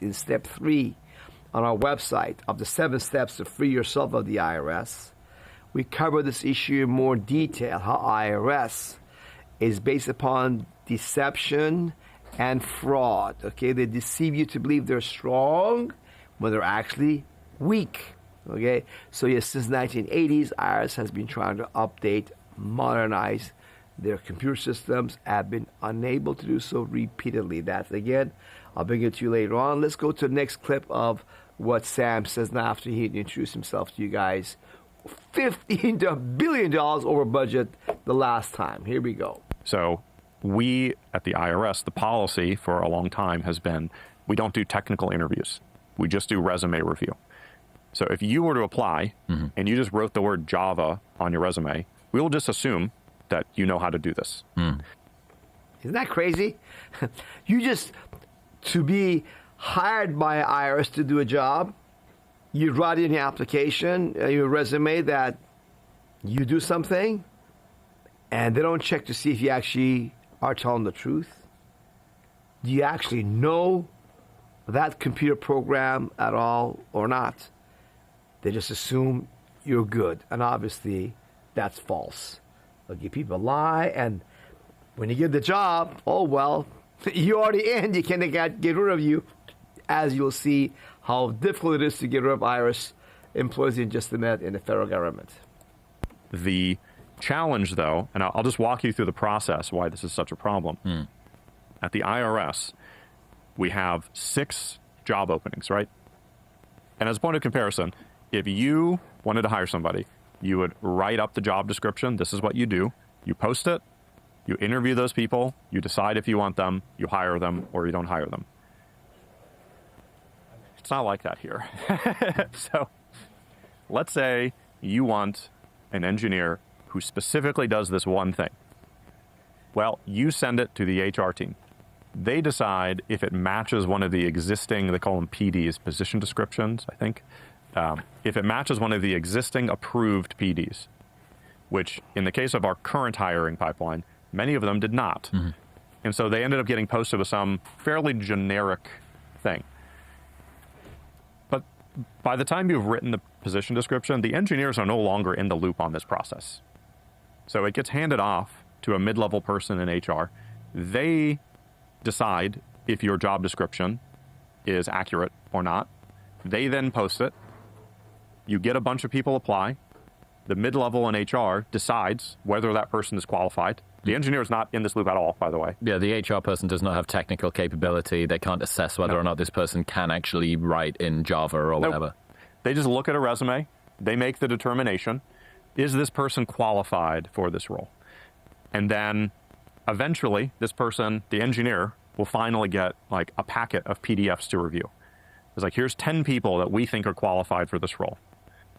in step 3 on our website of the 7 steps to free yourself of the IRS. We cover this issue in more detail, how IRS is based upon deception and fraud. Okay, they deceive you to believe they're strong when they're actually weak. Okay, so yes, since 1980s, IRS has been trying to update, modernize their computer systems, have been unable to do so repeatedly. That again, I'll bring it to you later on. Let's go to the next clip of what Sam says now after he introduced himself to you guys. $15 billion over budget the last time. Here we go. So we at the IRS, the policy for a long time has been we don't do technical interviews. We just do resume review. So if you were to apply and you just wrote the word Java on your resume, we will just assume that you know how to do this. Isn't that crazy? You just, to be hired by IRS to do a job, you write in your application, your resume that you do something, and they don't check to see if you actually are telling the truth. Do you actually know that computer program at all or not? They just assume you're good, and obviously that's false. Okay, people lie, and when you get the job, oh well, you're already in. You can't get rid of you, as you'll see how difficult it is to get rid of IRS employees in just a minute in the federal government. The challenge, though, and I'll just walk you through the process why this is such a problem. At the IRS, we have 6 job openings, right? And as a point of comparison, if you wanted to hire somebody, you would write up the job description. This is what you do. You post it. You interview those people. You decide if you want them. You hire them or you don't hire them. It's not like that here. So let's say you want an engineer who specifically does this one thing. Well, you send it to the HR team. They decide if it matches one of the existing, they call them PDs, position descriptions, I think. If it matches one of the existing approved PDs, which in the case of our current hiring pipeline, many of them did not. And so they ended up getting posted with some fairly generic thing. But by the time you've written the position description, the engineers are no longer in the loop on this process. So it gets handed off to a mid-level person in HR. They decide if your job description is accurate or not. They then post it. You get a bunch of people apply. The mid-level in HR decides whether that person is qualified. The engineer is not in this loop at all, by the way. Yeah, the HR person does not have technical capability. They can't assess whether or not this person can actually write in Java or whatever. They just look at a resume. They make the determination. Is this person qualified for this role? And then eventually, this person, the engineer, will finally get like a packet of PDFs to review. It's like, here's 10 people that we think are qualified for this role.